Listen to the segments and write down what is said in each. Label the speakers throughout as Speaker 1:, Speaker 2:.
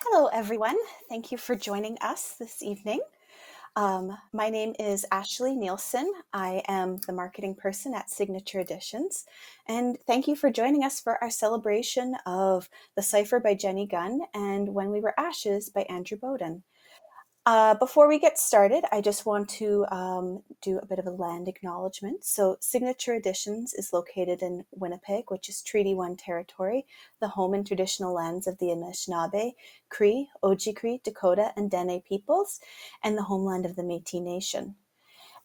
Speaker 1: Hello, everyone. Thank you for joining us this evening. My name is Ashley Nielsen. I am the marketing person at Signature Editions. And thank you for joining us for our celebration of The Cipher by Genni Gunn and When We Were Ashes by Andrew Boden. Before we get started, I just want to do a bit of a land acknowledgement. So, Signature Editions is located in Winnipeg, which is Treaty 1 territory, the home and traditional lands of the Anishinaabe, Cree, Oji-Cree, Dakota, and Dene peoples, and the homeland of the Métis Nation.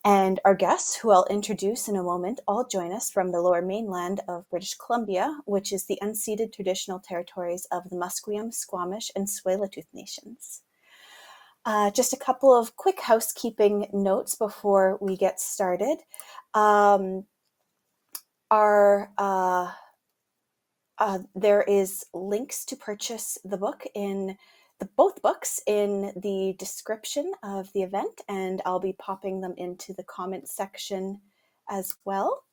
Speaker 1: And our guests, who I'll introduce in a moment, all join us from the lower mainland of British Columbia, which is the unceded traditional territories of the Musqueam, Squamish, and Tsleil-Waututh nations. Just a couple of quick housekeeping notes before we get started. There is links to purchase both books in the description of the event, and I'll be popping them into the comments section as well.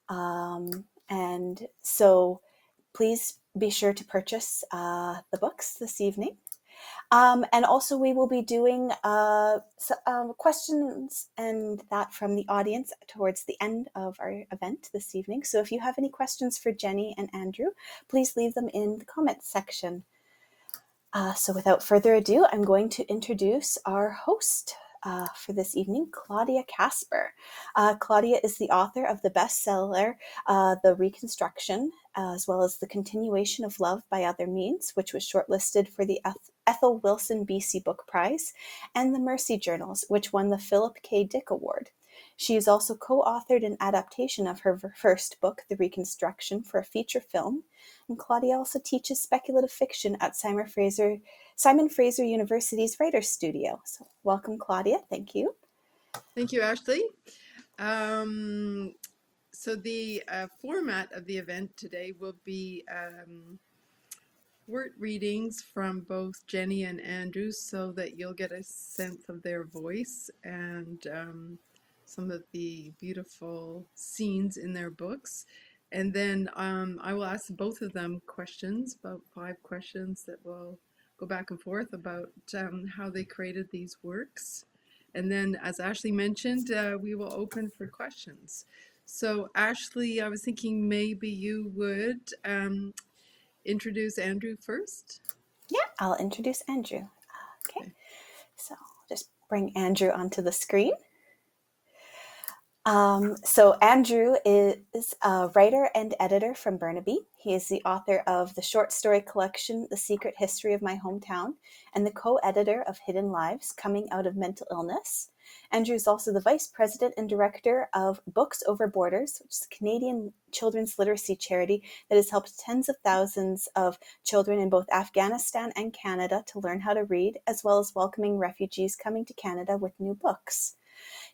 Speaker 1: And so please be sure to purchase the books this evening. And also, we will be doing questions and that from the audience towards the end of our event this evening. So if you have any questions for Genni and Andrew, please leave them in the comments section. So without further ado, I'm going to introduce our host for this evening, Claudia Casper. Claudia is the author of the bestseller, The Reconstruction, as well as The Continuation of Love by Other Means, which was shortlisted for the Ethel Wilson BC Book Prize, and The Mercy Journals, which won the Philip K. Dick Award. She has also co-authored an adaptation of her first book, The Reconstruction, for a feature film. And Claudia also teaches speculative fiction at Simon Fraser University's Writers Studio. So welcome, Claudia. Thank you.
Speaker 2: Thank you, Ashley. So the format of the event today will be word readings from both Genni and Andrew so that you'll get a sense of their voice and some of the beautiful scenes in their books. And then I will ask both of them questions, about 5 questions that will go back and forth about how they created these works. And then, as Ashley mentioned, we will open for questions. So Ashley, I was thinking maybe you would introduce Andrew first.
Speaker 1: Yeah, I'll introduce Andrew. Okay,
Speaker 2: Okay.
Speaker 1: so I'll just bring Andrew onto the screen. So Andrew is a writer and editor from Burnaby. He is the author of the short story collection, The Secret History of My Hometown, and the co-editor of Hidden Lives, Coming Out of Mental Illness. Andrew is also the vice president and director of Books Over Borders, which is a Canadian children's literacy charity that has helped tens of thousands of children in both Afghanistan and Canada to learn how to read, as well as welcoming refugees coming to Canada with new books.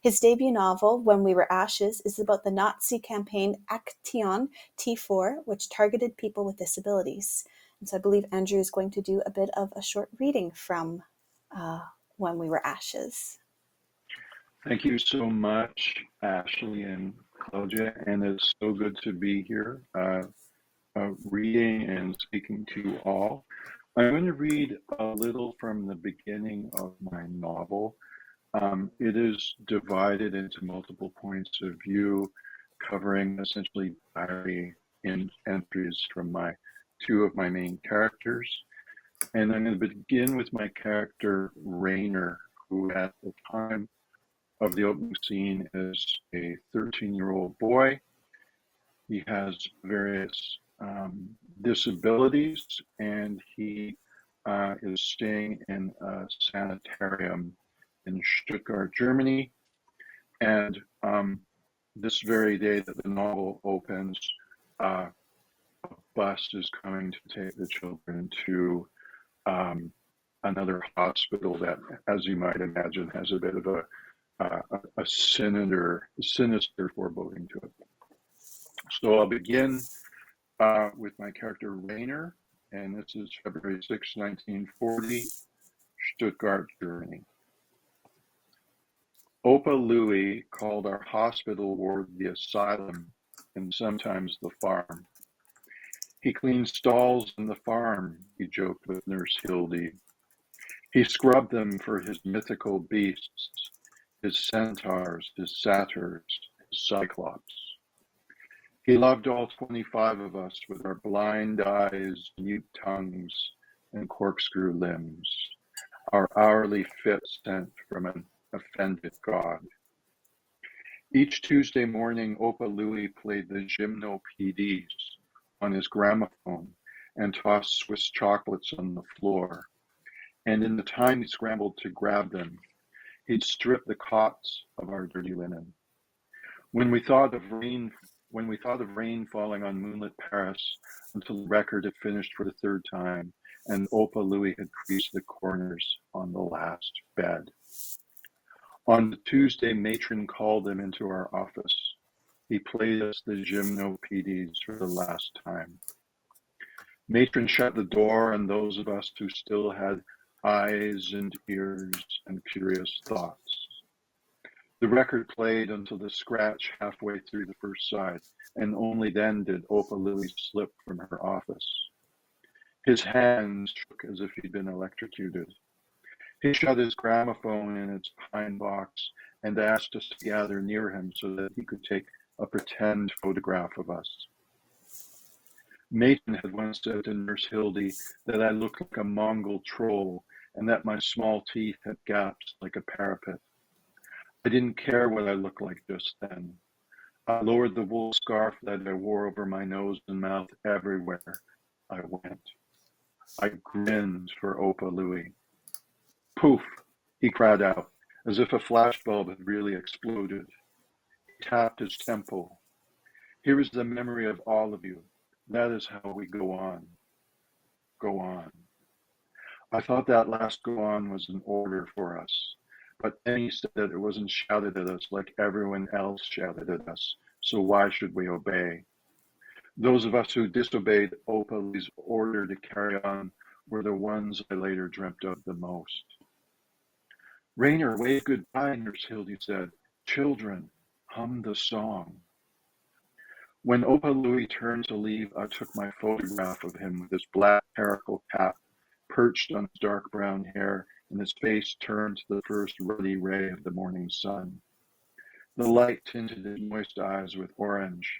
Speaker 1: His debut novel, When We Were Ashes, is about the Nazi campaign Aktion T4, which targeted people with disabilities. And so I believe Andrew is going to do a bit of a short reading from When We Were Ashes.
Speaker 3: Thank you so much, Ashley and Claudia, and it's so good to be here reading and speaking to you all. I'm going to read a little from the beginning of my novel. It is divided into multiple points of view, covering essentially diary entries from two of my main characters. And I'm going to begin with my character, Rainer, who at the time of the opening scene is a 13-year-old boy. He has various disabilities, and he is staying in a sanitarium in Stuttgart, Germany. And this very day that the novel opens, a bus is coming to take the children to another hospital that, as you might imagine, has a bit of a sinister foreboding to it. So I'll begin with my character Rainer, and this is February 6, 1940, Stuttgart, Germany. Opa Louie called our hospital ward the asylum and sometimes the farm. He cleans stalls in the farm, he joked with Nurse Hildy. He scrubbed them for his mythical beasts, his centaurs, his satyrs, his cyclops. He loved all 25 of us with our blind eyes, mute tongues, and corkscrew limbs, our hourly fit sent from an offended God. Each Tuesday morning, Opa Louie played the gymnopédies on his gramophone and tossed Swiss chocolates on the floor. And in the time he scrambled to grab them, he'd strip the cots of our dirty linen. When we thought of rain falling on moonlit Paris until the record had finished for the third time, and Opa Louie had creased the corners on the last bed. On the Tuesday, matron called him into our office. He played us the gymnopédies for the last time. Matron shut the door on those of us who still had eyes and ears and curious thoughts. The record played until the scratch halfway through the first side, and only then did Opa Louie slip from her office. His hands shook as if he'd been electrocuted. He shut his gramophone in its pine box and asked us to gather near him so that he could take a pretend photograph of us. Matron had once said to Nurse Hildy that I looked like a Mongol troll and that my small teeth had gaps like a parapet. I didn't care what I looked like just then. I lowered the wool scarf that I wore over my nose and mouth everywhere I went. I grinned for Opa Louie. Poof, he cried out, as if a flashbulb had really exploded. He tapped his temple. Here is the memory of all of you. That is how we go on. Go on. I thought that last go on was an order for us, but then he said that it wasn't shouted at us like everyone else shouted at us, so why should we obey? Those of us who disobeyed Opa Louie's order to carry on were the ones I later dreamt of the most. Rainer, wave goodbye, Nurse Hildy said. Children, hum the song. When Opa Louie turned to leave, I took my photograph of him with his black caracal cap perched on his dark brown hair and his face turned to the first ruddy ray of the morning sun. The light tinted his moist eyes with orange.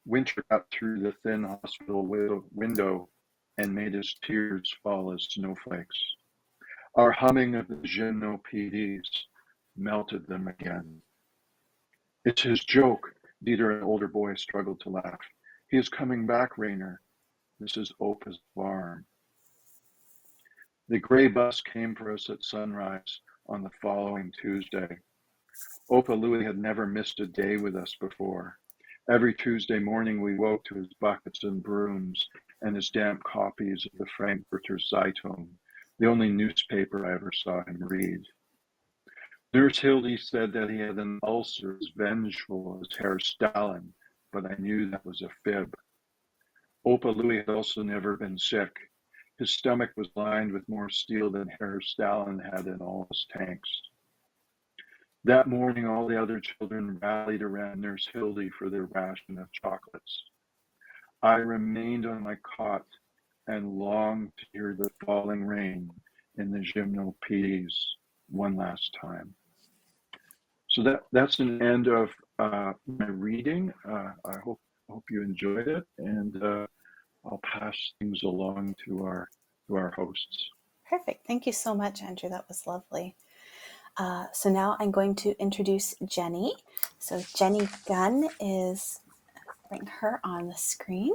Speaker 3: Winter got through the thin hospital window and made his tears fall as snowflakes. Our humming of the gymnopédies melted them again. It's his joke, Dieter, an older boy, struggled to laugh. He is coming back, Rainer. This is Opa's farm. The gray bus came for us at sunrise on the following Tuesday. Opa Louie had never missed a day with us before. Every Tuesday morning we woke to his buckets and brooms and his damp copies of the Frankfurter Zeitung, the only newspaper I ever saw him read. Nurse Hildy said that he had an ulcer as vengeful as Herr Stalin, but I knew that was a fib. Opa Louie had also never been sick. His stomach was lined with more steel than Herr Stalin had in all his tanks. That morning, all the other children rallied around Nurse Hildy for their ration of chocolates. I remained on my cot and longed to hear the falling rain in the gymnopédies one last time. So that's an end of my reading. I hope you enjoyed it, and I'll pass things along to our hosts.
Speaker 1: Perfect. Thank you so much, Andrew. That was lovely. So now I'm going to introduce Genni. So Genni Gunn is, bring her on the screen.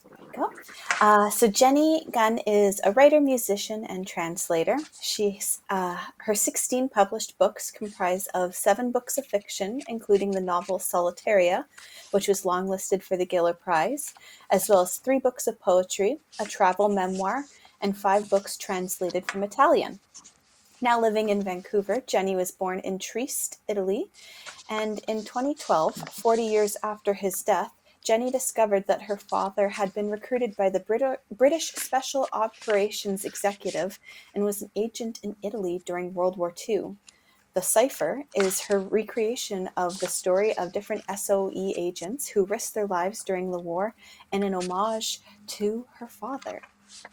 Speaker 1: There we go. So Genni Gunn is a writer, musician, and translator. Her 16 published books comprise of 7 books of fiction, including the novel Solitaria, which was longlisted for the Giller Prize, as well as 3 books of poetry, a travel memoir, and 5 books translated from Italian. Now living in Vancouver, Genni was born in Trieste, Italy, and in 2012, 40 years after his death, Genni discovered that her father had been recruited by the British Special Operations Executive and was an agent in Italy during World War II. The Cipher is her recreation of the story of different SOE agents who risked their lives during the war and an homage to her father.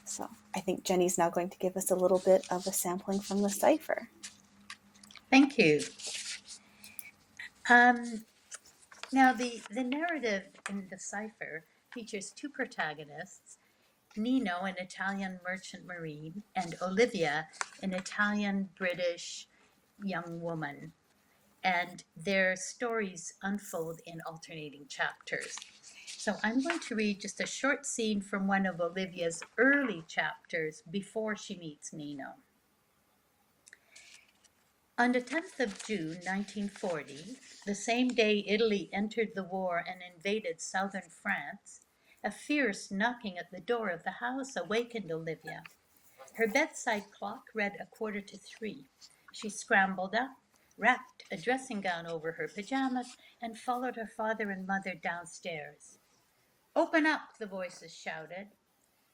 Speaker 1: So I think Genni's now going to give us a little bit of a sampling from the cipher.
Speaker 4: Thank you. Now, the narrative in the cipher features two protagonists, Nino, an Italian merchant marine, and Olivia, an Italian-British young woman. And their stories unfold in alternating chapters. So I'm going to read just a short scene from one of Olivia's early chapters before she meets Nino. On the 10th of June, 1940, the same day Italy entered the war and invaded southern France, a fierce knocking at the door of the house awakened Olivia. Her bedside clock read 2:45. She scrambled up, wrapped a dressing gown over her pajamas, and followed her father and mother downstairs. "Open up," the voices shouted.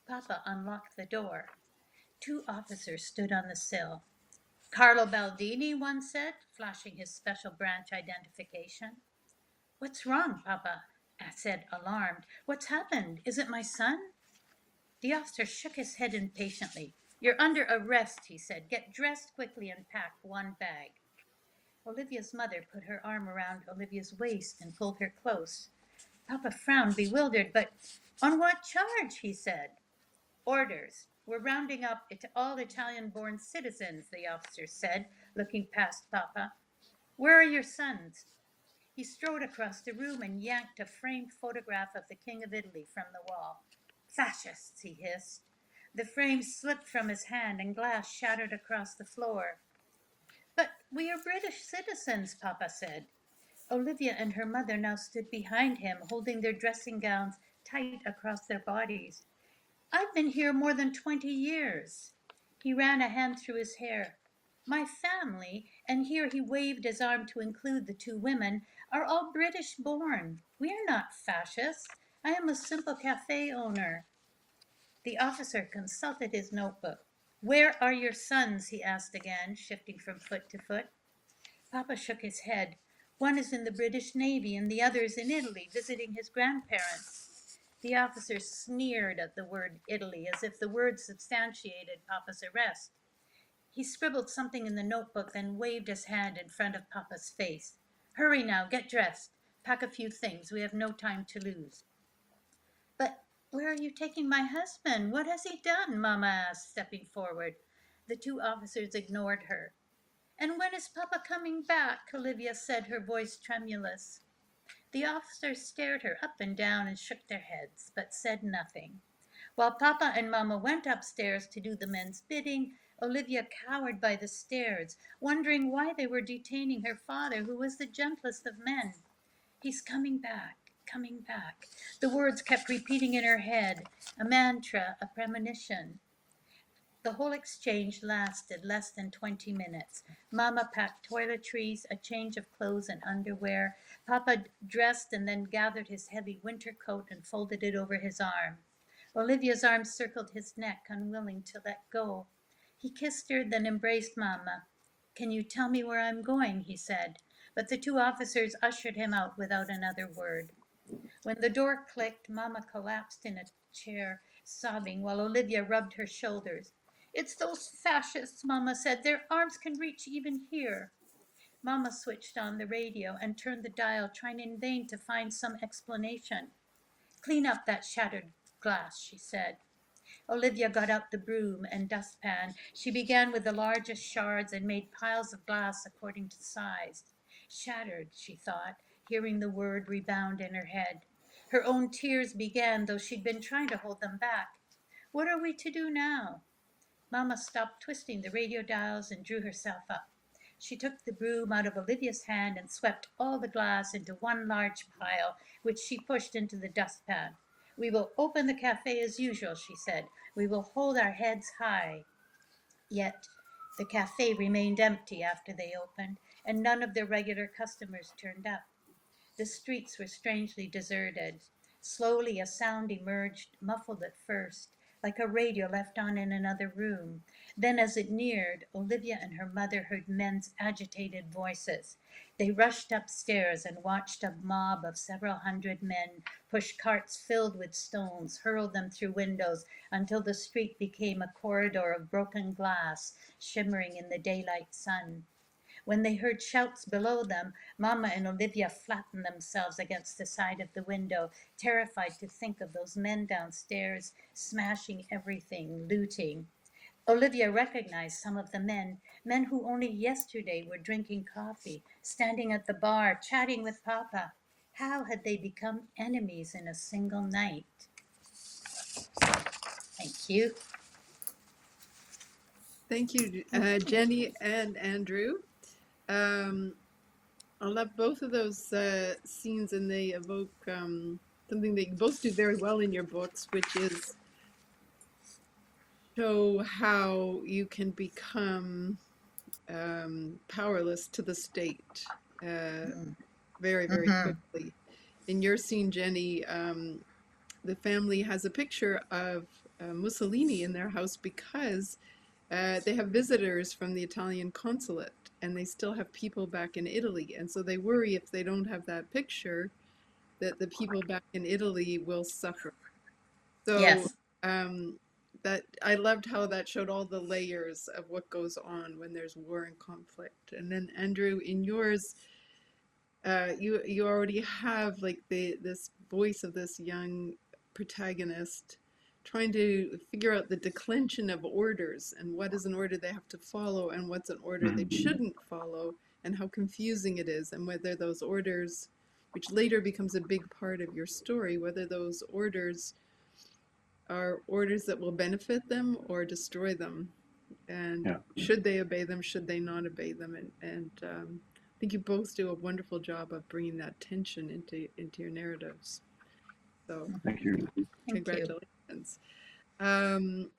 Speaker 4: Papa unlocked the door. Two officers stood on the sill. "Carlo Baldini," one said, flashing his special branch identification. "What's wrong, Papa?" I said, alarmed. "What's happened? Is it my son?" The officer shook his head impatiently. "You're under arrest," he said. "Get dressed quickly and pack one bag." Olivia's mother put her arm around Olivia's waist and pulled her close. Papa frowned, bewildered. "But on what charge?" he said. "Orders. We're rounding up all Italian-born citizens," the officer said, looking past Papa. "Where are your sons?" He strode across the room and yanked a framed photograph of the King of Italy from the wall. "Fascists," he hissed. The frame slipped from his hand and glass shattered across the floor. "But we are British citizens," Papa said. Olivia and her mother now stood behind him, holding their dressing gowns tight across their bodies. "I've been here more than 20 years." He ran a hand through his hair. "My family," and here he waved his arm to include the two women, "are all British born. We are not fascists. I am a simple cafe owner." The officer consulted his notebook. "Where are your sons?" he asked again, shifting from foot to foot. Papa shook his head. "One is in the British Navy and the other is in Italy, visiting his grandparents." The officer sneered at the word Italy, as if the word substantiated Papa's arrest. He scribbled something in the notebook, then waved his hand in front of Papa's face. "Hurry now, get dressed. Pack a few things. We have no time to lose." "But where are you taking my husband? What has he done?" Mama asked, stepping forward. The two officers ignored her. "And when is Papa coming back?" Olivia said, her voice tremulous. The officers stared her up and down and shook their heads, but said nothing. While Papa and Mama went upstairs to do the men's bidding, Olivia cowered by the stairs, wondering why they were detaining her father, who was the gentlest of men. "He's coming back, coming back." The words kept repeating in her head, a mantra, a premonition. The whole exchange lasted less than 20 minutes. Mama packed toiletries, a change of clothes and underwear. Papa dressed and then gathered his heavy winter coat and folded it over his arm. Olivia's arms circled his neck, unwilling to let go. He kissed her, then embraced Mama. "Can you tell me where I'm going?" he said. But the two officers ushered him out without another word. When the door clicked, Mama collapsed in a chair, sobbing, while Olivia rubbed her shoulders. "It's those fascists," Mama said. "Their arms can reach even here." Mama switched on the radio and turned the dial, trying in vain to find some explanation. "Clean up that shattered glass," she said. Olivia got out the broom and dustpan. She began with the largest shards and made piles of glass according to size. "Shattered," she thought, hearing the word rebound in her head. Her own tears began, though she'd been trying to hold them back. "What are we to do now?" Mama stopped twisting the radio dials and drew herself up. She took the broom out of Olivia's hand and swept all the glass into one large pile, which she pushed into the dustpan. "We will open the cafe as usual," she said. "We will hold our heads high." Yet the cafe remained empty after they opened, and none of their regular customers turned up. The streets were strangely deserted. Slowly a sound emerged, muffled at first, like a radio left on in another room. Then as it neared, Olivia and her mother heard men's agitated voices. They rushed upstairs and watched a mob of several hundred men push carts filled with stones, hurl them through windows until the street became a corridor of broken glass, shimmering in the daylight sun. When they heard shouts below them, Mama and Olivia flattened themselves against the side of the window, terrified to think of those men downstairs, smashing everything, looting. Olivia recognized some of the men who only yesterday were drinking coffee, standing at the bar, chatting with Papa. How had they become enemies in a single night? Thank you.
Speaker 2: Thank you, Genni and Andrew. I love both of those scenes, and they evoke something that you both do very well in your books, which is show how you can become powerless to the state very, very
Speaker 4: Mm-hmm.
Speaker 2: quickly. In your scene, Genni, the family has a picture of Mussolini in their house because they have visitors from the Italian consulate, and they still have people back in Italy. And so they worry if they don't have that picture, that the people back in Italy will suffer. So
Speaker 4: Yes.
Speaker 2: that I loved how that showed all the layers of what goes on when there's war and conflict. And then Andrew, in yours, you already have like this voice of this young protagonist trying to figure out the declension of orders and what is an order they have to follow and what's an order they shouldn't follow, and how confusing it is, and whether those orders, which later becomes a big part of your story, whether those orders are orders that will benefit them or destroy them, and
Speaker 3: Yeah.
Speaker 2: should they obey them, should they not obey them, and I think you both do a wonderful job of bringing that tension into your narratives. So
Speaker 3: Thank you.
Speaker 4: Thank you.
Speaker 2: congratulations. Um,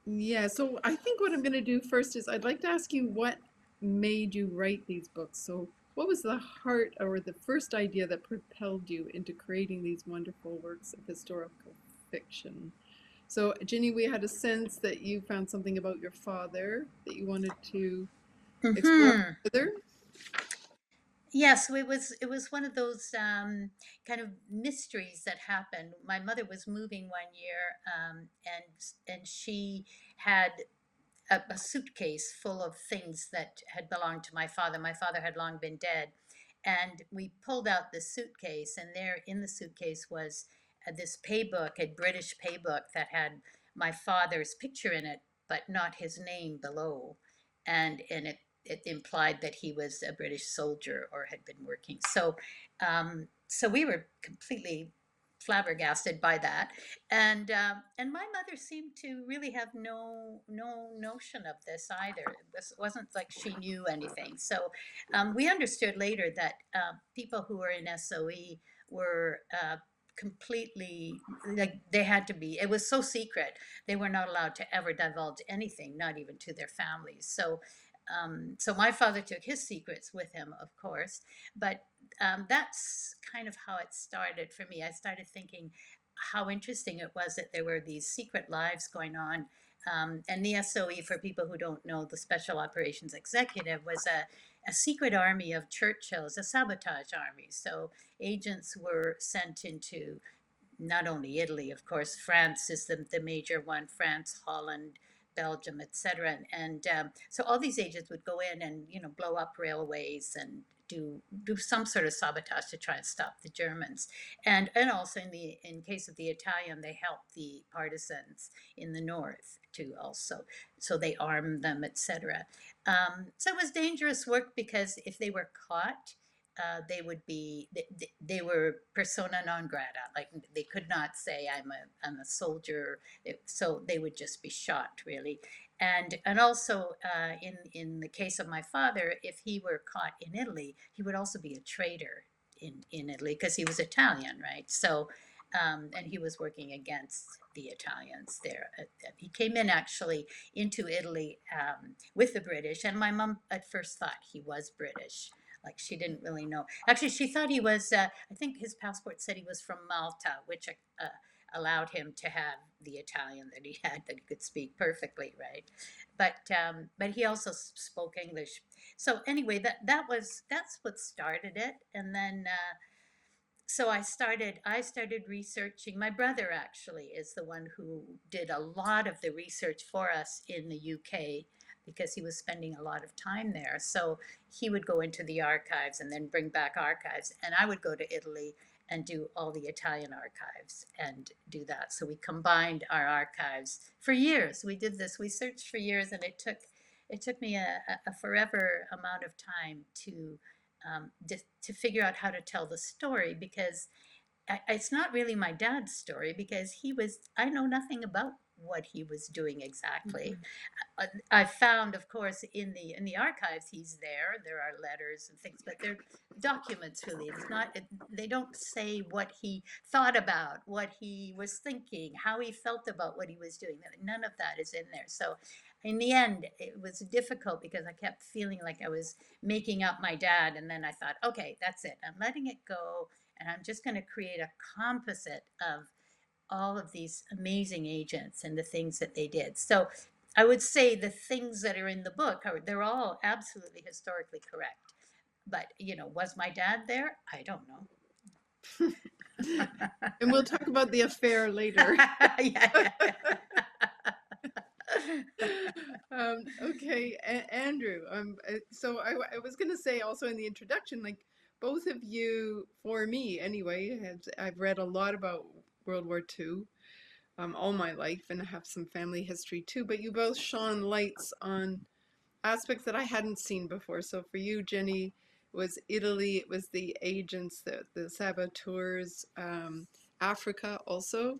Speaker 2: yeah, so I think what I'm going to do first is I'd like to ask you what made you write these books. So what was the heart or the first idea that propelled you into creating these wonderful works of historical fiction? So, Genni, we had a sense that you found something about your father that you wanted to explore
Speaker 4: Mm-hmm.
Speaker 2: further.
Speaker 4: Yes, so it was one of those kind of mysteries that happened. My mother was moving one year, and she had a suitcase full of things that had belonged to my father. My father had long been dead. And we pulled out the suitcase, and there in the suitcase was this paybook, a British paybook that had my father's picture in it, but not his name below. And it implied that he was a British soldier or had been working. So we were completely flabbergasted by that, and my mother seemed to really have no notion of this either. This wasn't like she knew anything. So we understood later that people who were in SOE were completely, like, they had to be. It was so secret, they were not allowed to ever divulge anything, not even to their families. So my father took his secrets with him, of course, but that's kind of how it started for me. I started thinking how interesting it was that there were these secret lives going on. And the SOE, for people who don't know, the Special Operations Executive, was a secret army of Churchill's, a sabotage army. So agents were sent into not only Italy, of course, France is the major one, France, Holland, Belgium, etc. And so all these agents would go in and, blow up railways and do some sort of sabotage to try and stop the Germans. And also in case of the Italian, they helped the partisans in the north to also, so they armed them, etc. So it was dangerous work because if they were caught, they were persona non grata. Like, they could not say I'm a soldier. So they would just be shot, really. And also in the case of my father, if he were caught in Italy, he would also be a traitor in Italy because he was Italian, right? So and he was working against the Italians there. He came in actually into Italy with the British, and my mom at first thought he was British. Like, she didn't really know. Actually, she thought he was. I think his passport said he was from Malta, which allowed him to have the Italian that he had, that he could speak perfectly, right? But he also spoke English. So anyway, that's what started it, and then so I started researching. My brother actually is the one who did a lot of the research for us in the UK because he was spending a lot of time there. So he would go into the archives and then bring back archives, and I would go to Italy and do all the Italian archives and do that. So we combined our archives for years. We did this. We searched for years, and it took me a forever amount of time to figure out how to tell the story, because it's not really my dad's story, because I know nothing about what he was doing exactly. I found, of course, in the archives, he's there. There are letters and things, but they're documents really. It's not. They don't say what he thought about, what he was thinking, how he felt about what he was doing. None of that is in there. So, in the end, it was difficult because I kept feeling like I was making up my dad, and then I thought, okay, that's it. I'm letting it go, and I'm just going to create a composite of all of these amazing agents and the things that they did. So I would say the things that are in the book they're all absolutely historically correct. But was my dad there? I don't know.
Speaker 2: And we'll talk about the affair later.
Speaker 4: Yeah.
Speaker 2: Okay, Andrew. So I was going to say also in the introduction, like both of you, for me anyway, I've read a lot about World War II, all my life, and I have some family history too. But you both shone lights on aspects that I hadn't seen before. So for you, Genni, it was Italy, it was the agents, the saboteurs, Africa also,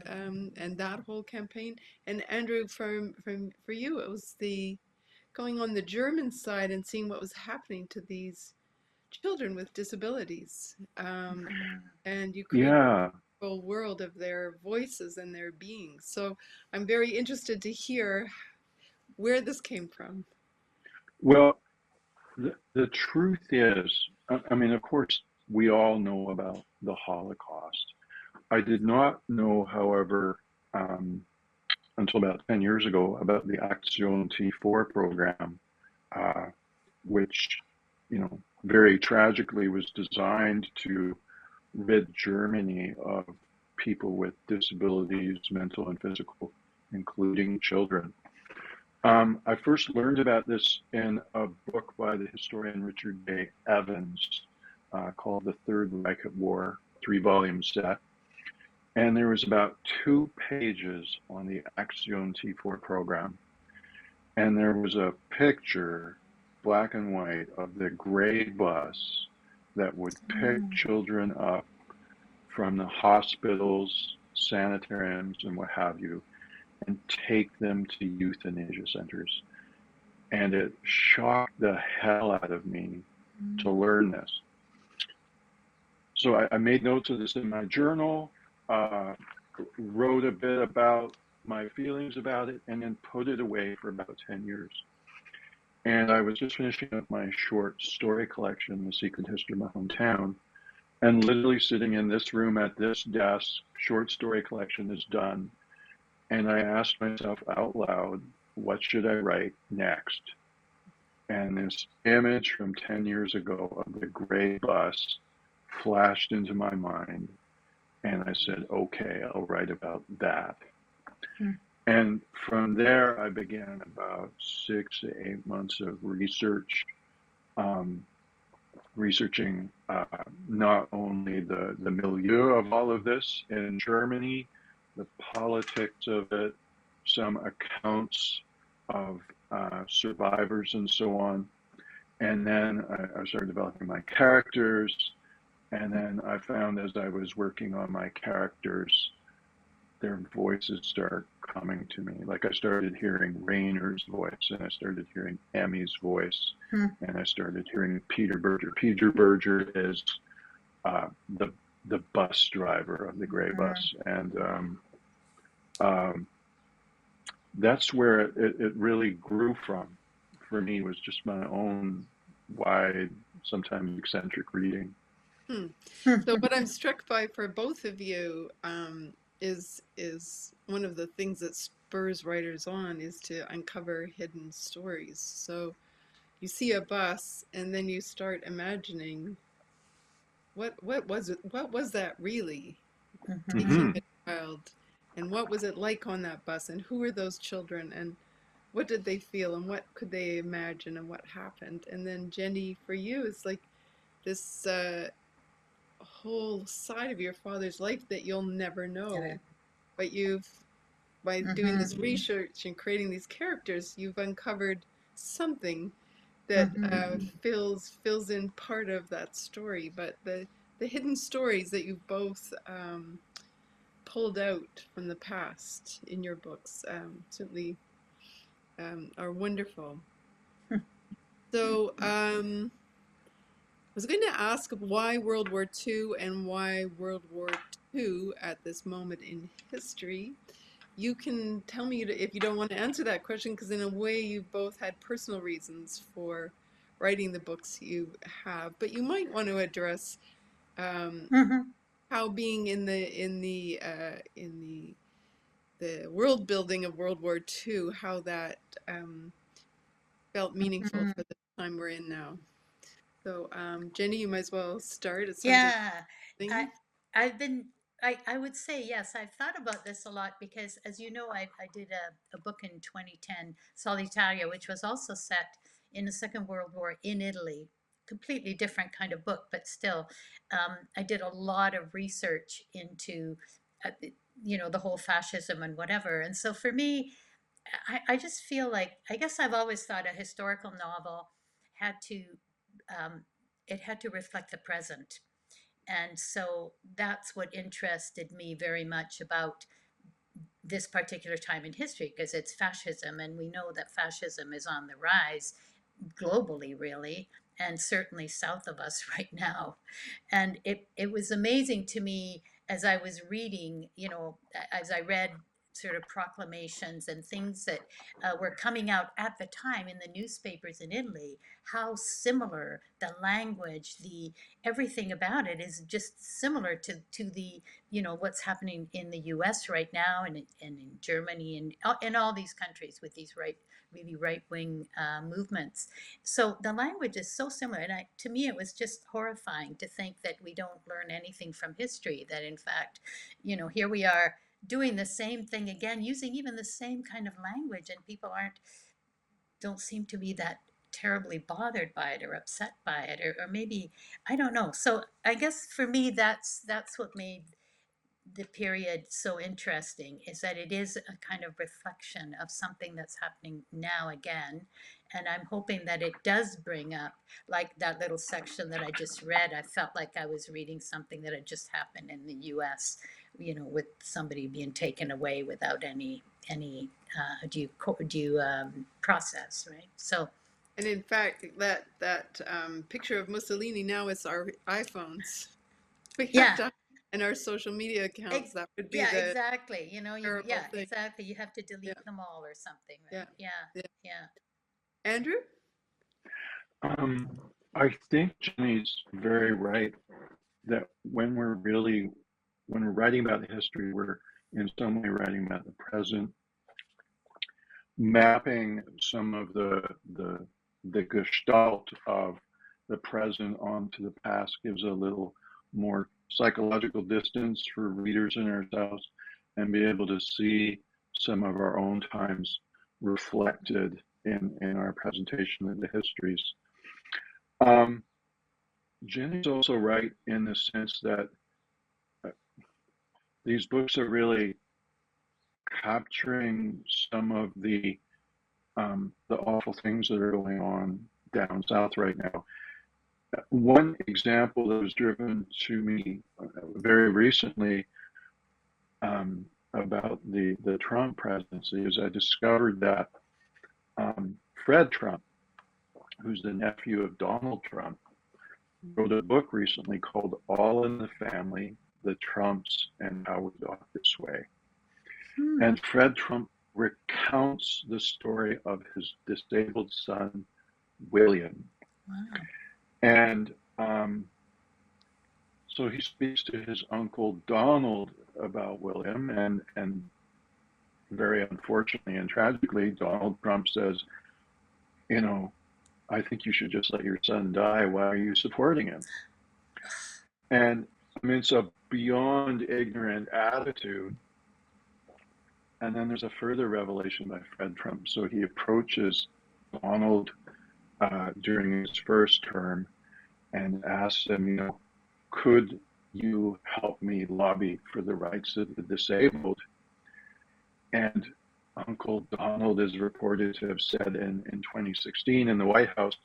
Speaker 2: and that whole campaign. And Andrew, for you, it was the going on the German side and seeing what was happening to these children with disabilities. And you create
Speaker 3: Yeah.
Speaker 2: a whole world of their voices and their beings. So I'm very interested to hear where this came from.
Speaker 3: Well, the truth is, I mean, of course, we all know about the Holocaust. I did not know, however, until about 10 years ago, about the Action T4 program, uh, which, very tragically was designed to rid Germany of people with disabilities, mental and physical, including children. I first learned about this in a book by the historian Richard J. Evans called The Third Reich at War, 3-volume set. And there was about 2 pages on the Action T4 program. And there was a picture, black and white, of the gray bus that would pick children up from the hospitals, sanitariums, and what have you, and take them to euthanasia centers. And it shocked the hell out of me to learn this. So I made notes of this in my journal, wrote a bit about my feelings about it, and then put it away for about 10 years. And I was just finishing up my short story collection, The Secret History of My Hometown, and literally sitting in this room at this desk, short story collection is done. And I asked myself out loud, what should I write next? And this image from 10 years ago of the gray bus flashed into my mind. And I said, okay, I'll write about that. And from there, I began about 6 to 8 months of research, researching not only the milieu of all of this in Germany, the politics of it, some accounts of survivors and so on. And then I started developing my characters. And then I found as I was working on my characters, their voices start coming to me. Like I started hearing Rainer's voice, and I started hearing Emmy's voice, and I started hearing Peter Berger. Peter Berger is the bus driver of the gray bus, and that's where it really grew from. For me, was just my own wide, sometimes eccentric reading.
Speaker 2: So what I'm struck by for both of you, is one of the things that spurs writers on, is to uncover hidden stories. So you see a bus and then you start imagining what was that really,
Speaker 4: Mm-hmm.
Speaker 2: taking
Speaker 3: Hmm.
Speaker 2: a child, and what was it like on that bus, and who were those children, and what did they feel, and what could they imagine, and what happened. And then Genni, for you, it's like this whole side of your father's life that you'll never know, but you've, by doing
Speaker 4: Mm-hmm.
Speaker 2: this research and creating these characters, you've uncovered something that
Speaker 4: Mm-hmm.
Speaker 2: fills in part of that story. But the hidden stories that you've both pulled out from the past in your books certainly are wonderful. So I was going to ask why World War II and why World War II at this moment in history. You can tell me if you don't want to answer that question, because in a way you've both had personal reasons for writing the books you have. But you might want to address um,
Speaker 4: Mm-hmm.
Speaker 2: how being in the world building of World War II, how that felt meaningful
Speaker 4: Mm-hmm.
Speaker 2: for the time we're in now. So, Genni, you might as well start. It sounds like
Speaker 4: Yeah, I
Speaker 2: thing.
Speaker 4: I've been I would say yes. I've thought about this a lot because, as you know, I did a book in 2010, Solitaria, which was also set in the Second World War in Italy. Completely different kind of book, but still, I did a lot of research into, uh, the whole fascism and whatever. And so for me, I just feel like, I guess I've always thought a historical novel had to it had to reflect the present. And so that's what interested me very much about this particular time in history, because it's fascism, and we know that fascism is on the rise globally, really, and certainly south of us right now. And it was amazing to me as I was reading, as I read sort of proclamations and things that were coming out at the time in the newspapers in Italy, how similar the language, the everything about it is just similar to the what's happening in the U.S. right now, and in Germany, and in all these countries with these really right wing movements. So the language is so similar, and to me, it was just horrifying to think that we don't learn anything from history. That in fact, here we are doing the same thing again, using even the same kind of language, and people don't seem to be that terribly bothered by it or upset by it, or maybe I don't know. So I guess for me, that's what made the period so interesting, is that it is a kind of reflection of something that's happening now again. And I'm hoping that it does bring up, like that little section that I just read, I felt like I was reading something that had just happened in the US, with somebody being taken away without any due process, right? So
Speaker 2: And in fact, that picture of Mussolini now is our iPhones. We have
Speaker 4: yeah.
Speaker 2: to, and our social media accounts. That would be
Speaker 4: Yeah,
Speaker 2: the
Speaker 4: exactly.
Speaker 2: terrible
Speaker 4: Yeah,
Speaker 2: thing.
Speaker 4: exactly. You have to
Speaker 2: Yeah,
Speaker 4: delete them all or something,
Speaker 2: yeah,
Speaker 4: right? Yeah,
Speaker 2: yeah.
Speaker 4: yeah.
Speaker 2: Andrew?
Speaker 3: Um, I think Jenny's very right that when we're writing about the history, we're in some way writing about the present, mapping some of the gestalt of the present onto the past gives a little more psychological distance for readers and ourselves, and be able to see some of our own times reflected in our presentation of the histories. Um, Jenny's also right in the sense that uh, these books are really capturing some of the awful things that are going on down south right now. One example that was driven to me very recently um, about the Trump presidency is I discovered that Fred Trump, who's the nephew of Donald Trump, wrote a book recently called All in the Family, The Trumps and How We Got This Way.
Speaker 4: Hmm.
Speaker 3: And Fred Trump recounts the story of his disabled son, William.
Speaker 4: Wow.
Speaker 3: And So he speaks to his uncle Donald about William, and very unfortunately and tragically, Donald Trump says, you know, I think you should just let your son die. Why are you supporting him? And I mean, it's a beyond ignorant attitude. And then there's a further revelation by Fred Trump. So he approaches Donald during his first term and asks him, could you help me lobby for the rights of the disabled? And Uncle Donald is reported to have said in 2016 in the White House,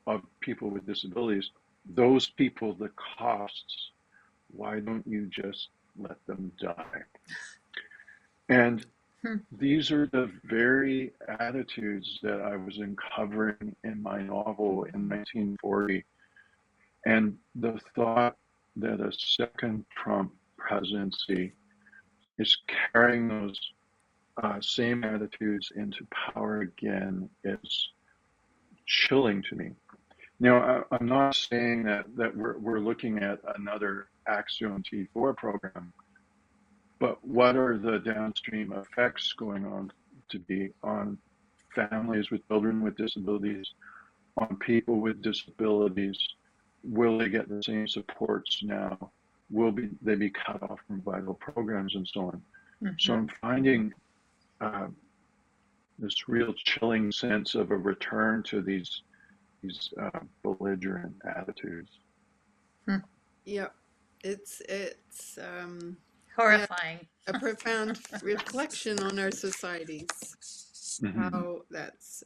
Speaker 3: of people with disabilities, those people, the costs, why don't you just let them die? And these are the very attitudes that I was uncovering in my novel in 1940. And the thought that a second Trump presidency is carrying those same attitudes into power again is chilling to me. Now, I'm not saying that we're looking at another Axiom T4 program, but what are the downstream effects going on to be on families with children with disabilities, on people with disabilities? Will they get the same supports now? Will they be cut off from vital programs and so on? So I'm finding this real chilling sense of a return to these belligerent attitudes.
Speaker 2: Yeah, it's
Speaker 4: Horrifying.
Speaker 2: a profound reflection on our societies. How that's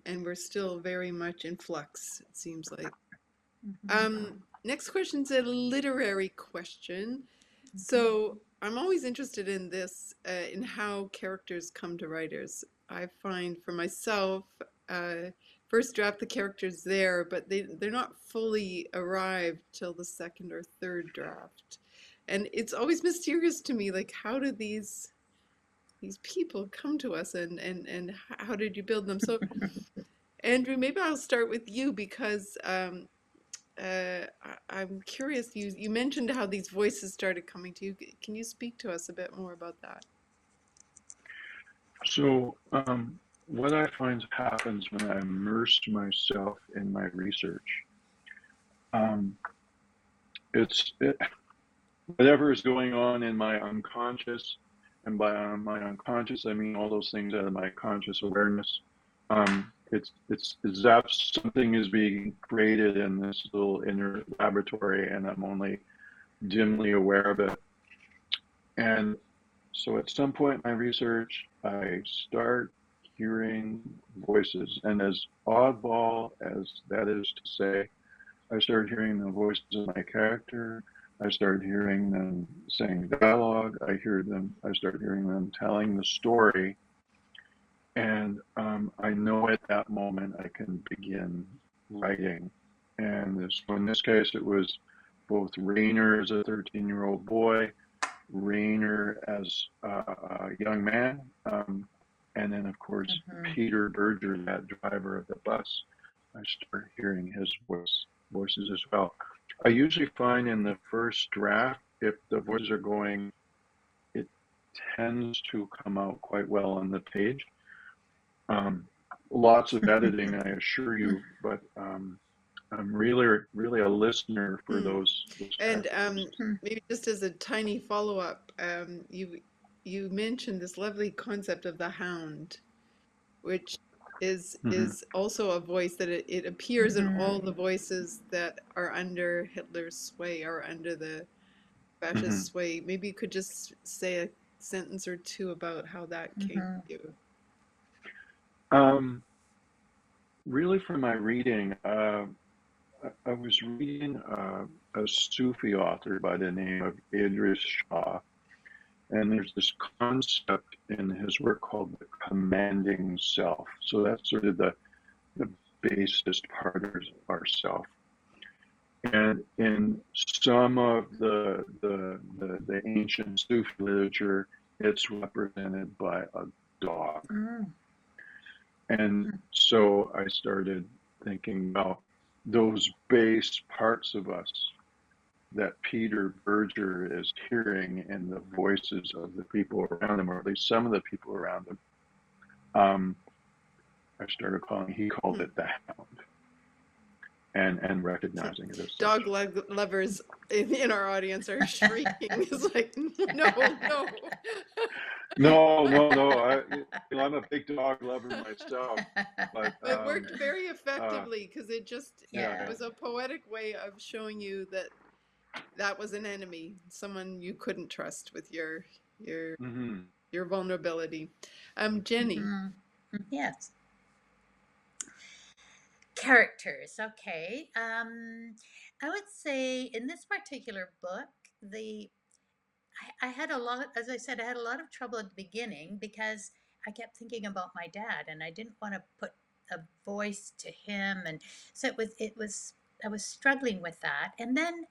Speaker 2: and we're still very much in flux, it seems like. Next question's a literary question. So I'm always interested in this, in how characters come to writers. I find for myself, first draft, the character's there, but they're not fully arrived till the second or third draft. And it's always mysterious to me, like, how do these people come to us, and how did you build them? So Andrew, maybe I'll start with you, because I'm curious. You mentioned how these voices started coming to you. Can you speak to us a bit more about that?
Speaker 3: So what I find happens when I immerse myself in my research, whatever is going on in my unconscious, and by my unconscious I mean all those things out of my conscious awareness. It's as if something is being created in this little inner laboratory, and I'm only dimly aware of it. And so at some point in my research, I start hearing voices, and as oddball as that is to say, I started hearing the voices of my character. I started hearing them saying dialogue. I started hearing them telling the story. And I know at that moment I can begin writing. And so in this case, it was both Rainer as a 13-year-old boy, Rainer as a young man, and then of course Peter Berger, that driver of the bus. I start hearing his voices as well. I usually find in the first draft, if the voices are going, it tends to come out quite well on the page. Lots of editing, I assure you, but I'm really a listener for those
Speaker 2: and maybe just as a tiny follow-up, you mentioned this lovely concept of the hound, which is also a voice that it appears in all the voices that are under Hitler's sway, or under the fascist sway. Maybe you could just say a sentence or two about how that came to you.
Speaker 3: Really, from my reading, I was reading a Sufi author by the name of Idris Shah, and there's this concept in his work called the commanding self. So that's sort of the basest part of our self. And in some of the ancient Sufi literature, it's represented by a dog. And so I started thinking, well, those base parts of us that Peter Berger is hearing in the voices of the people around him, or at least some of the people around him. I started he called it the hound, and recognizing it as
Speaker 2: Dog
Speaker 3: such.
Speaker 2: lovers in our audience are shrieking. It's like, no, no.
Speaker 3: No. I'm a big dog lover myself, but
Speaker 2: It worked very
Speaker 3: uh,
Speaker 2: effectively because it
Speaker 3: yeah,
Speaker 2: was a poetic way of showing you that was an enemy, someone you couldn't trust with your
Speaker 3: mm-hmm.
Speaker 2: your vulnerability. Genni.
Speaker 4: Mhm. Yes. Characters. Okay. I would say in this particular book, I had a lot, as I said, I had a lot of trouble at the beginning because I kept thinking about my dad and I didn't want to put a voice to him. And so I was struggling with that. And then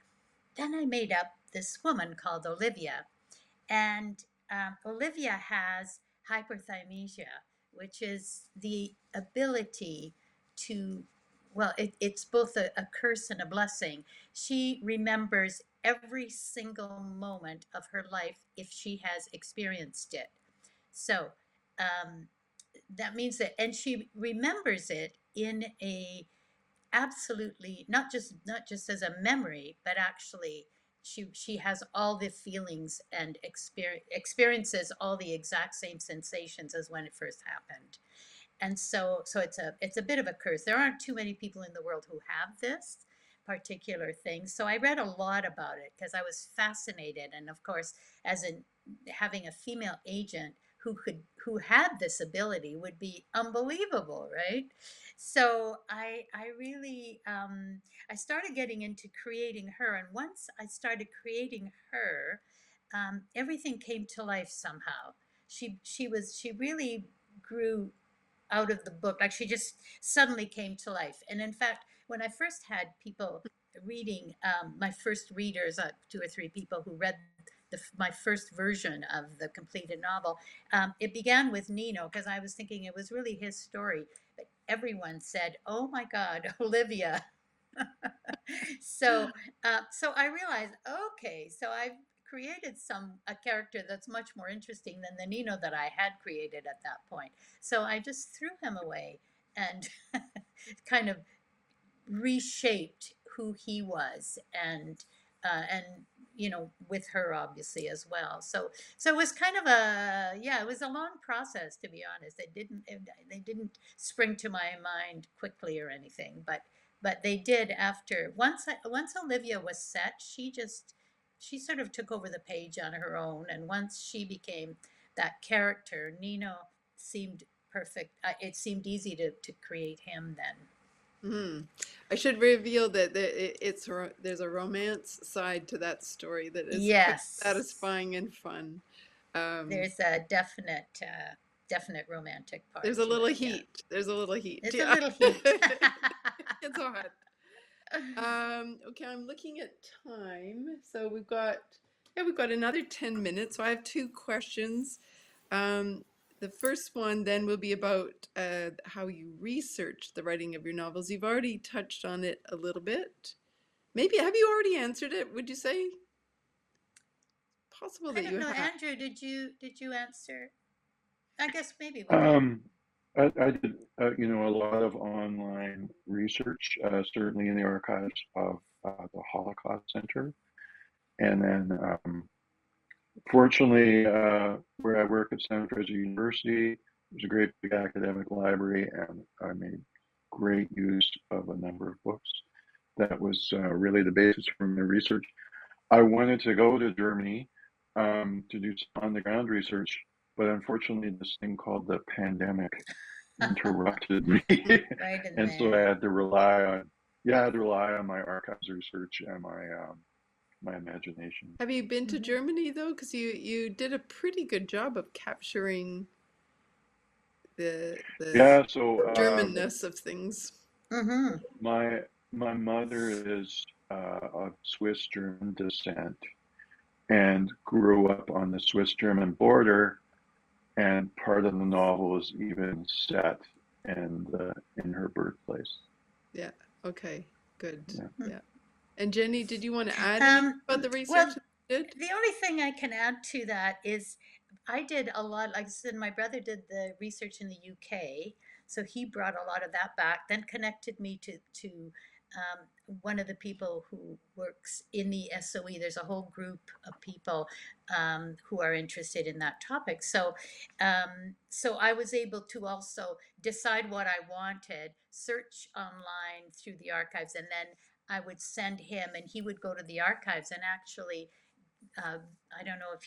Speaker 4: I made up this woman called Olivia. And Olivia has hyperthymesia, which is the ability to, well, it's both a curse and a blessing. She remembers every single moment of her life if she has experienced it. So um, that means that, and she remembers it in a absolutely not just as a memory, but actually she has all the feelings and experiences all the exact same sensations as when it first happened. And so it's a bit of a curse. There aren't too many people in the world who have this particular thing. So I read a lot about it because I was fascinated. And of course, as in having a female agent who had this ability would be unbelievable, right? So I really I started getting into creating her, and once I started creating her, everything came to life somehow. She really grew out of the book. Like she just suddenly came to life. And in fact, when I first had people reading, my first readers, two or three people who read my first version of the completed novel, it began with Nino because I was thinking it was really his story. But everyone said, "Oh my God, Olivia." so so I realized, okay, so I've created a character that's much more interesting than the Nino that I had created at that point. So I just threw him away and kind of reshaped who he was, and with her obviously as well. So it was kind of it was a long process, to be honest. They didn't spring to my mind quickly or anything, but they did after. Once Olivia was set, she sort of took over the page on her own, and once she became that character, Nino seemed perfect. It seemed easy to create him then.
Speaker 2: Hmm. I should reveal that there's a romance side to that story that is quite
Speaker 4: Yes,
Speaker 2: satisfying and fun. Um,
Speaker 4: there's a definite romantic part
Speaker 2: there's a
Speaker 4: to
Speaker 2: little
Speaker 4: it. Yeah,
Speaker 2: heat. There's a little heat.
Speaker 4: there's a
Speaker 2: Yeah.
Speaker 4: little heat.
Speaker 2: It's hot. Okay, I'm looking at time. So we've got another 10 minutes. So I have two questions. Um, the first one then will be about how you research the writing of your novels. You've already touched on it a little bit. Maybe have you already answered it? Would you say? Possible
Speaker 4: I
Speaker 2: that
Speaker 4: don't
Speaker 2: you
Speaker 4: know,
Speaker 2: have.
Speaker 4: Andrew. Did you answer? I guess maybe we did.
Speaker 3: Um, I did, a lot of online research, certainly in the archives of the Holocaust Center, and then fortunately, where I work at Santa Teresa University, there's a great big academic library, and I made great use of a number of books. That was really the basis for my research. I wanted to go to Germany to do some on-the-ground research, but unfortunately, this thing called the pandemic interrupted me,
Speaker 4: Right in
Speaker 3: and so I
Speaker 4: there.
Speaker 3: had to rely on, yeah, I had to rely on my archives research and my imagination.
Speaker 2: Have you been to
Speaker 4: Hmm.
Speaker 2: Germany though? Because you did a pretty good job of capturing the
Speaker 3: Yeah, so
Speaker 2: Germanness of things.
Speaker 4: Hmm.
Speaker 3: my my mother is of Swiss German descent and grew up on the Swiss German border, and part of the novel is even set in her birthplace.
Speaker 2: Yeah. Okay. Good.
Speaker 3: Yeah.
Speaker 2: Yeah. And Genni, did you want to add anything about the research
Speaker 4: Well,
Speaker 2: that you did?
Speaker 4: the only thing I can add to that is I did a lot, like I said, my brother did the research in the UK, so he brought a lot of that back, then connected me to one of the people who works in the SOE. There's a whole group of people who are interested in that topic. So I was able to also decide what I wanted, search online through the archives, and then I would send him, and he would go to the archives and actually, uh, I don't know if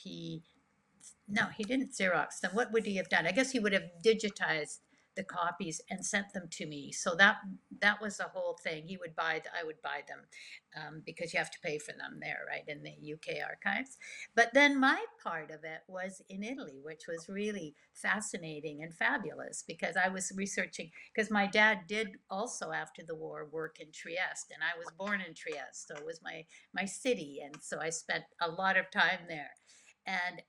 Speaker 4: no, he didn't Xerox them. What would he have done? I guess he would have digitized the copies and sent them to me. So that was the whole thing. I would buy them because you have to pay for them there, right, in the UK archives. But then my part of it was in Italy, which was really fascinating and fabulous because I was researching, because my dad did also after the war work in Trieste, and I was born in Trieste, so it was my city, and so I spent a lot of time there. And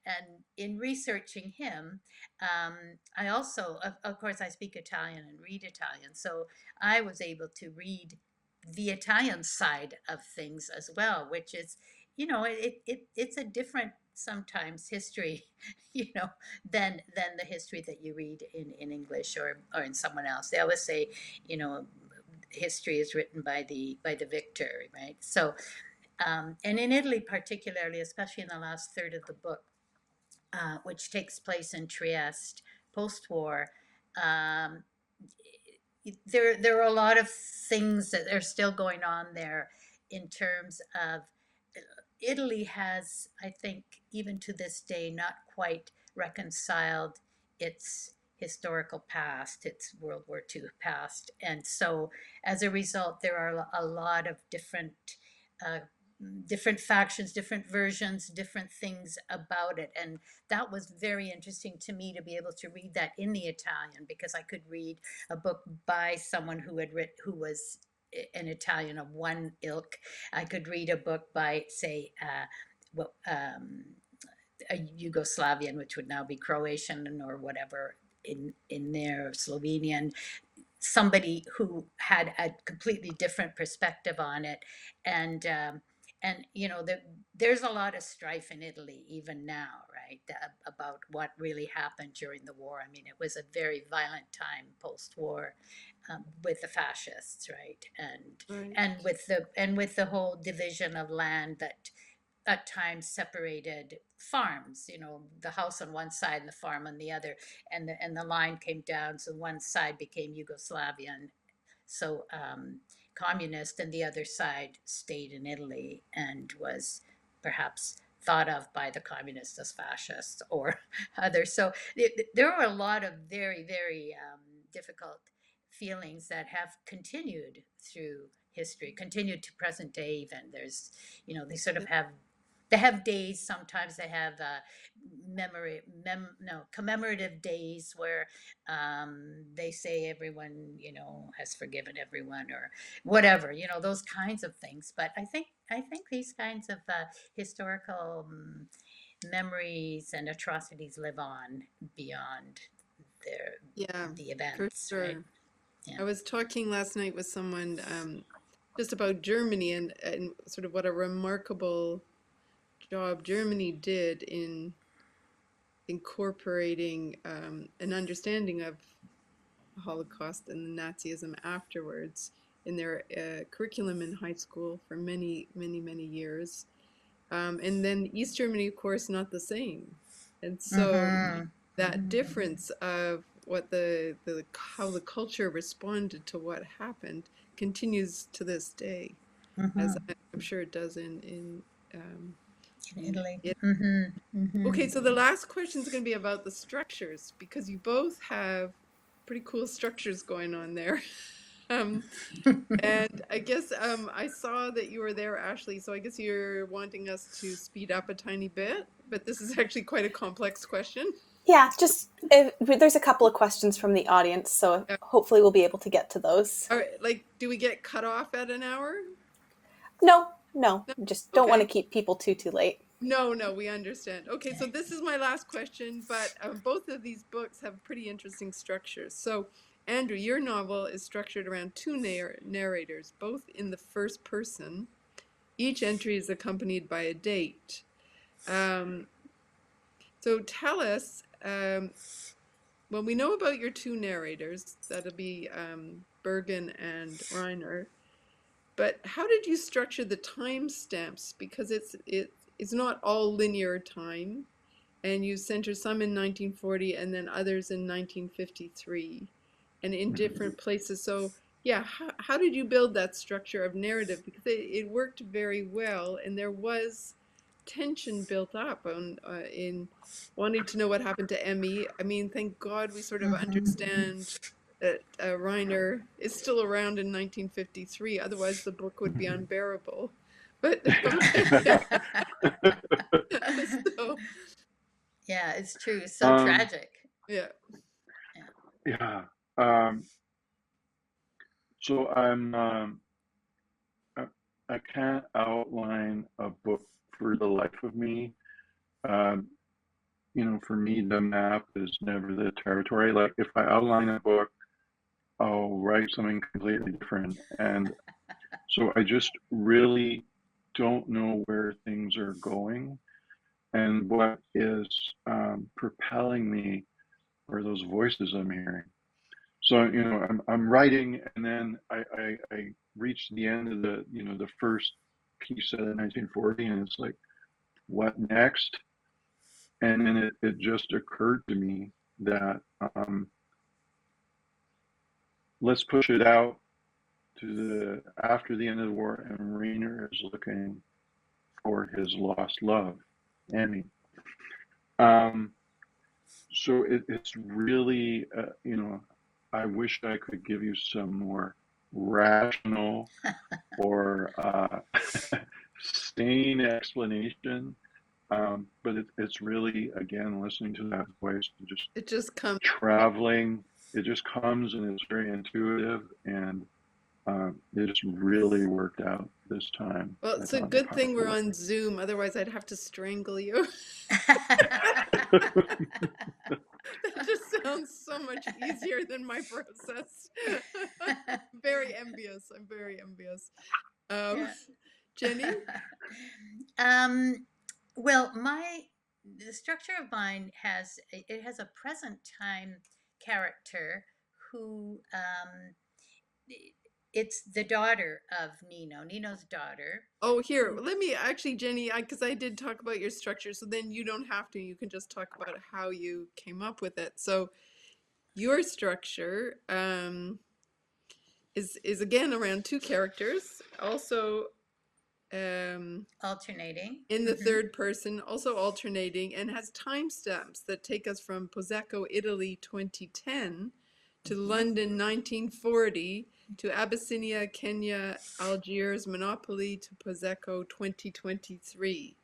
Speaker 4: in researching him, I also, of course, I speak Italian and read Italian, so I was able to read the Italian side of things as well, which is, it's a different sometimes history, than the history that you read in English or in someone else. They always say, you know, history is written by the victor, right? So and in Italy, particularly, especially in the last third of the book, which takes place in Trieste post war, um, there are a lot of things that are still going on there in terms of Italy has, I think, even to this day, not quite reconciled its historical past, its World War II past. And so as a result, there are a lot of uh, different factions, different versions, different things about it. And that was very interesting to me to be able to read that in the Italian, because I could read a book by someone who was an Italian of one ilk. I could read a book by, say, a Yugoslavian, which would now be Croatian or whatever in there, Slovenian, somebody who had a completely different perspective on it, and there's a lot of strife in Italy even now, right, about what really happened during the war. I mean, it was a very violent time post-war, with the fascists, right,
Speaker 2: Right.
Speaker 4: and with the whole division of land that at times separated farms, the house on one side and the farm on the other, and the line came down, so one side became Yugoslavian, so communist, and the other side stayed in Italy and was perhaps thought of by the communists as fascists or others. So there are a lot of very, very difficult feelings that have continued through history, continued to present day even. There's, they sort of have days, sometimes they have commemorative days where they say everyone, has forgiven everyone or whatever, those kinds of things. But I think these kinds of historical memories and atrocities live on beyond their
Speaker 2: Yeah,
Speaker 4: the
Speaker 2: for
Speaker 4: events, right?
Speaker 2: sure.
Speaker 4: Yeah.
Speaker 2: I was talking last night with someone just about Germany and sort of what a remarkable job Germany did in incorporating an understanding of the Holocaust and the Nazism afterwards in their curriculum in high school for many, many, many years. And then East Germany, of course, not the same. And so
Speaker 4: Mm-hmm.
Speaker 2: that difference of what how the culture responded to what happened continues to this day, as
Speaker 4: Mm-hmm.
Speaker 2: I'm sure it does in
Speaker 4: In Italy.
Speaker 2: it.
Speaker 4: Mm-hmm. Mm-hmm.
Speaker 2: Okay, so the last question is going to be about the structures, because you both have pretty cool structures going on there. Um, and I guess I saw that you were there, Ashley, so I guess you're wanting us to speed up a tiny bit, but this is actually quite a complex question.
Speaker 1: Yeah, just there's a couple of questions from the audience, so hopefully we'll be able to get to those.
Speaker 2: All right, like, do we get cut off at an hour?
Speaker 1: No,
Speaker 2: No?
Speaker 1: just don't want to
Speaker 2: Okay.
Speaker 1: keep people too late.
Speaker 2: No, we understand. Okay, so this is my last question, but both of these books have pretty interesting structures. So Andrew, your novel is structured around two narrators, both in the first person. Each entry is accompanied by a date. So tell us, well, we know about your two narrators. That'll be Bergen and Reiner. But how did you structure the timestamps? Because it's not all linear time, and you center some in 1940 and then others in 1953, and in different places. So yeah, how did you build that structure of narrative? Because it worked very well, and there was tension built up on in wanting to know what happened to Emmy. I mean, thank God we sort of understand that Reiner is still around in 1953. Otherwise, the book would be unbearable. But so
Speaker 4: Yeah, it's true. So tragic.
Speaker 2: yeah.
Speaker 3: Yeah. So I can't outline a book for the life of me. Um, for me, the map is never the territory. Like if I outline a book, I'll write something completely different. And so I just really don't know where things are going. And what is propelling me are those voices I'm hearing. So, I'm writing, and then I reach the end of the first piece of 1940, and it's like, what next? And then it just occurred to me that let's push it out to after the end of the war, and Rainer is looking for his lost love, Emmy. So it's really, I wish I could give you some more rational or sane explanation. But it's really, again, listening to that voice and just
Speaker 2: It just comes.
Speaker 3: traveling. It just comes and it's very intuitive, and it just really worked out this time.
Speaker 2: Well,
Speaker 3: I
Speaker 2: it's a
Speaker 3: found it
Speaker 2: good thing we're
Speaker 3: powerful.
Speaker 2: on Zoom. Otherwise, I'd have to strangle you. That just sounds so much easier than my process. Very envious. I'm very envious.
Speaker 4: Yeah.
Speaker 2: Genni?
Speaker 4: Well, the structure of mine has a present time character who it's the daughter of Nino's daughter.
Speaker 2: Oh, here, let me actually, Genni, because I did talk about your structure, so then you don't have to. You can just talk about how you came up with it. So your structure is again around two characters, also
Speaker 4: Alternating.
Speaker 2: in the third person, also alternating, and has timestamps that take us from Posecco, Italy 2010 to London 1940 to Abyssinia, Kenya, Algiers, Monopoly to Posecco 2023.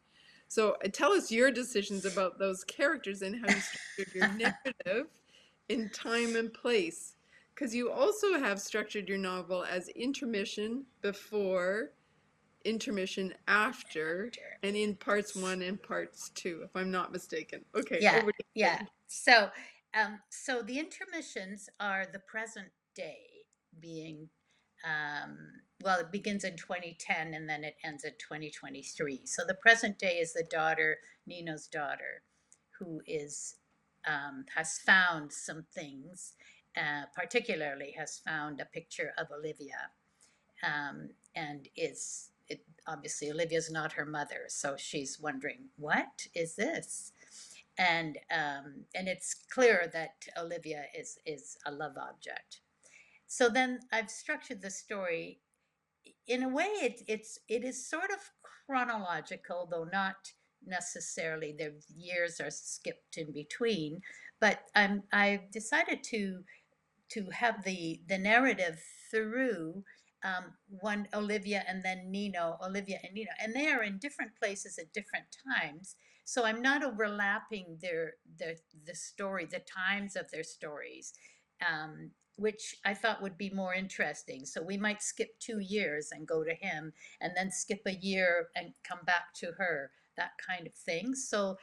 Speaker 2: So tell us your decisions about those characters and how you structured your narrative in time and place. Because you also have structured your novel as intermission before, intermission after, and in parts 1 and parts 2, if I'm not mistaken. Okay,
Speaker 4: Yeah,
Speaker 2: over to you.
Speaker 4: yeah. So, so the intermissions are the present day being, well, it begins in 2010 and then it ends in 2023. So the present day is the daughter, Nino's daughter, who has found some things, particularly has found a picture of Olivia, and obviously Olivia's not her mother, so she's wondering what is this, and it's clear that Olivia is a love object. So then I've structured the story in a way. It is sort of chronological, though not necessarily. The years are skipped in between, but I've decided to have the narrative through one Olivia and then Olivia and Nino, and they are in different places at different times. So I'm not overlapping the story, the times of their stories, which I thought would be more interesting. So we might skip 2 years and go to him, and then skip a year and come back to her, that kind of thing. So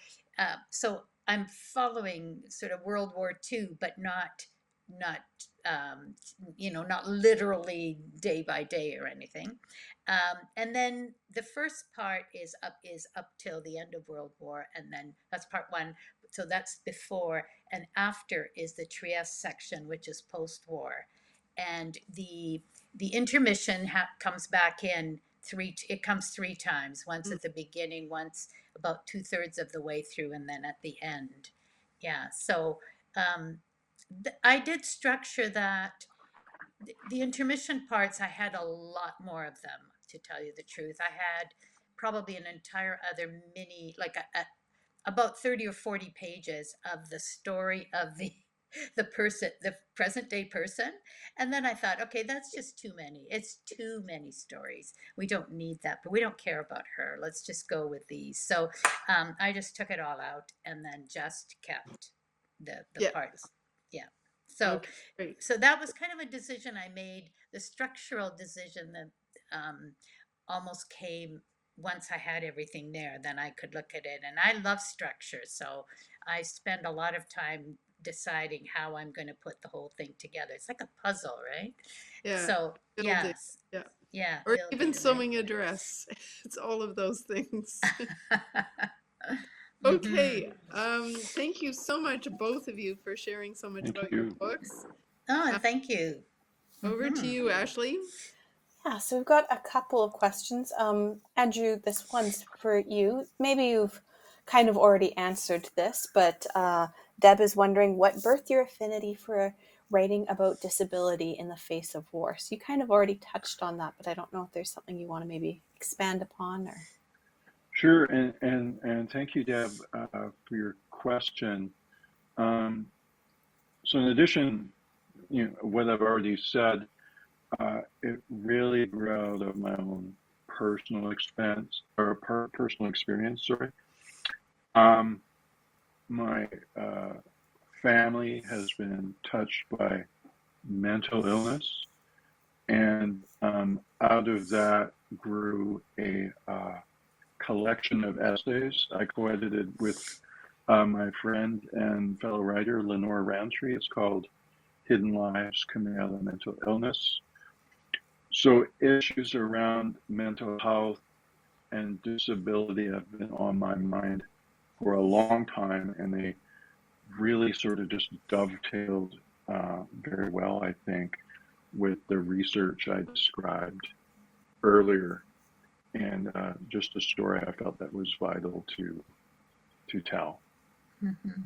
Speaker 4: I'm following sort of World War II, but not not not literally day by day or anything. And then the first part is up till the end of World War, and then that's part one. So that's before, and after is the Trieste section, which is post-war, and the intermission comes back in three. It comes three times. Once
Speaker 2: Mm.
Speaker 4: at the beginning, once about 2/3 of the way through, and then at the end. Yeah. So um, I did structure that. The intermission parts, I had a lot more of them, to tell you the truth. I had probably an entire other mini, like about 30 or 40 pages of the story of the person, the present day person. And then I thought, okay, that's just too many. It's too many stories. We don't need that, but we don't care about her. Let's just go with these. So I just took it all out and then just kept the
Speaker 2: Yeah.
Speaker 4: parts. Yeah. So
Speaker 2: Okay. Great.
Speaker 4: so that was kind of a decision I made, the structural decision that almost came once I had everything there. Then I could look at it, and I love structure, so I spend a lot of time deciding how I'm going to put the whole thing together. It's like a puzzle, right?
Speaker 2: Yeah.
Speaker 4: So
Speaker 2: Building.
Speaker 4: yes,
Speaker 2: Yeah.
Speaker 4: yeah,
Speaker 2: Or even
Speaker 4: building, right?
Speaker 2: sewing a dress. It's all of those things.
Speaker 4: Mm-hmm.
Speaker 2: Okay. Thank you so much, both of you, for sharing so much
Speaker 3: Thank
Speaker 2: about your
Speaker 3: you.
Speaker 2: books.
Speaker 4: Oh,
Speaker 2: Uh,
Speaker 4: and thank you.
Speaker 2: Over to
Speaker 4: Mm-hmm.
Speaker 2: you, Ashley.
Speaker 1: Yeah, so we've got a couple of questions. Andrew, this one's for you. Maybe you've kind of already answered this, but Deb is wondering what birthed your affinity for writing about disability in the face of war. So you kind of already touched on that, but I don't know if there's something you want to maybe expand upon or.
Speaker 3: Sure, and thank you, Deb, for your question. So in addition, what I've already said, it really grew out of my own personal expense or personal experience. Sorry, my family has been touched by mental illness, and out of that grew a collection of essays I co-edited with my friend and fellow writer Lenore Roundtree. It's called Hidden Lives Coming Out of Mental Illness. So issues around mental health and disability have been on my mind for a long time, and they really sort of just dovetailed very well, I think, with the research I described earlier, and just a story I felt that was vital to tell.
Speaker 4: Mm-hmm.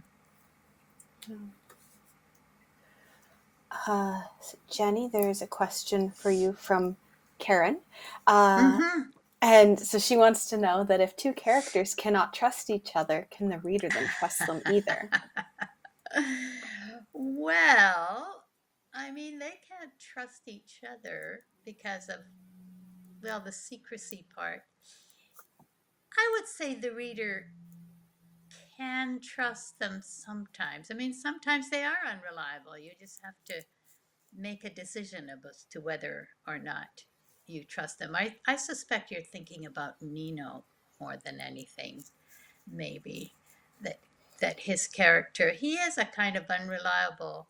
Speaker 1: So Genni, there's a question for you from Karen. Uh,
Speaker 4: Mm-hmm.
Speaker 1: and so she wants to know that if two characters cannot trust each other, can the reader then trust them either?
Speaker 4: Well, I mean, they can't trust each other because of, well, the secrecy part. I would say the reader can trust them sometimes. I mean, sometimes they are unreliable. You just have to make a decision as to whether or not you trust them. I suspect you're thinking about Nino more than anything, maybe. That that his character, he is a kind of unreliable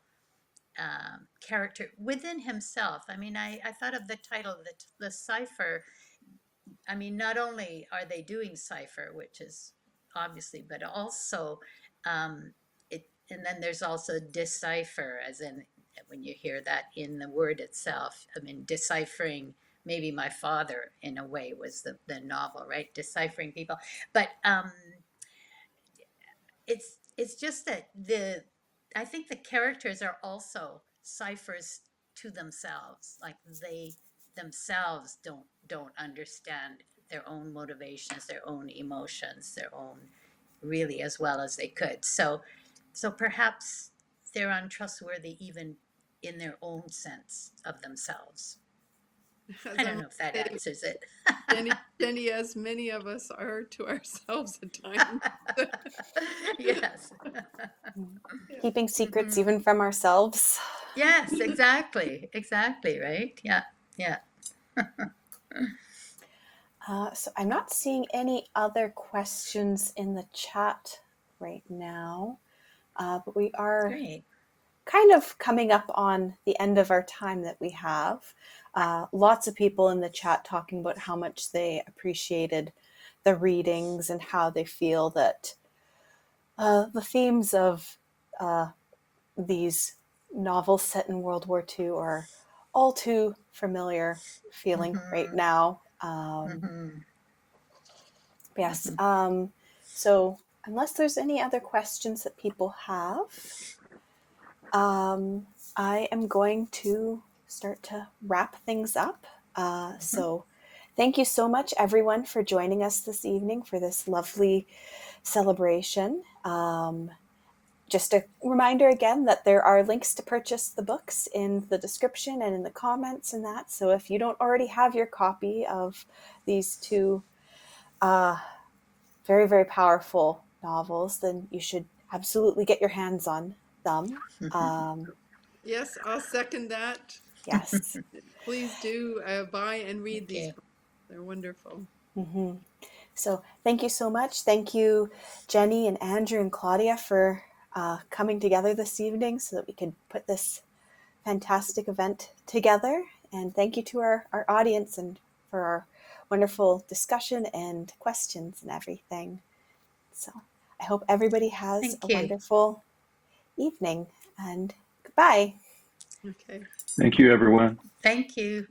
Speaker 4: character within himself. I mean, I thought of the title, the Cipher. I mean, not only are they doing Cipher, which is obviously, but also and then there's also decipher, as in when you hear that in the word itself. I mean, deciphering. Maybe my father, in a way, was the novel, right? Deciphering people, but it's just that I think the characters are also ciphers to themselves. Like they themselves don't understand their own motivations, their own emotions, their own really as well as they could. So perhaps they're untrustworthy even in their own sense of themselves.
Speaker 2: As
Speaker 4: I
Speaker 2: I
Speaker 4: don't
Speaker 2: might
Speaker 4: know if that
Speaker 2: say,
Speaker 4: answers it.
Speaker 2: Jenny, as many of us are to ourselves at times.
Speaker 4: Yes.
Speaker 2: Yeah.
Speaker 1: Keeping secrets
Speaker 4: Hmm.
Speaker 1: even from ourselves.
Speaker 4: Yes, exactly. Exactly, right? Yeah. Yeah.
Speaker 1: So I'm not seeing any other questions in the chat right now, but we are
Speaker 4: Great.
Speaker 1: kind of coming up on the end of our time that we have. Lots of people in the chat talking about how much they appreciated the readings and how they feel that the themes of these novels set in World War II are all too familiar feeling right now. Yes. So unless there's any other questions that people have, I am going to start to wrap things up. So thank you so much, everyone, for joining us this evening for this lovely celebration. Just a reminder again that there are links to purchase the books in the description and in the comments and that. So if you don't already have your copy of these two very, very powerful novels, then you should absolutely get your hands on them.
Speaker 2: Yes, I'll second that.
Speaker 1: Yes.
Speaker 2: Please do buy and read
Speaker 4: Thank
Speaker 2: these
Speaker 4: you.
Speaker 2: books. They're wonderful.
Speaker 1: So thank you so much. Thank you, Genni and Andrew and Claudia, for coming together this evening so that we could put this fantastic event together. And thank you to our audience and for our wonderful discussion and questions and everything. So I hope everybody has a
Speaker 4: Thank you.
Speaker 1: wonderful evening, and goodbye.
Speaker 2: Okay.
Speaker 3: Thank you, everyone.
Speaker 4: Thank you.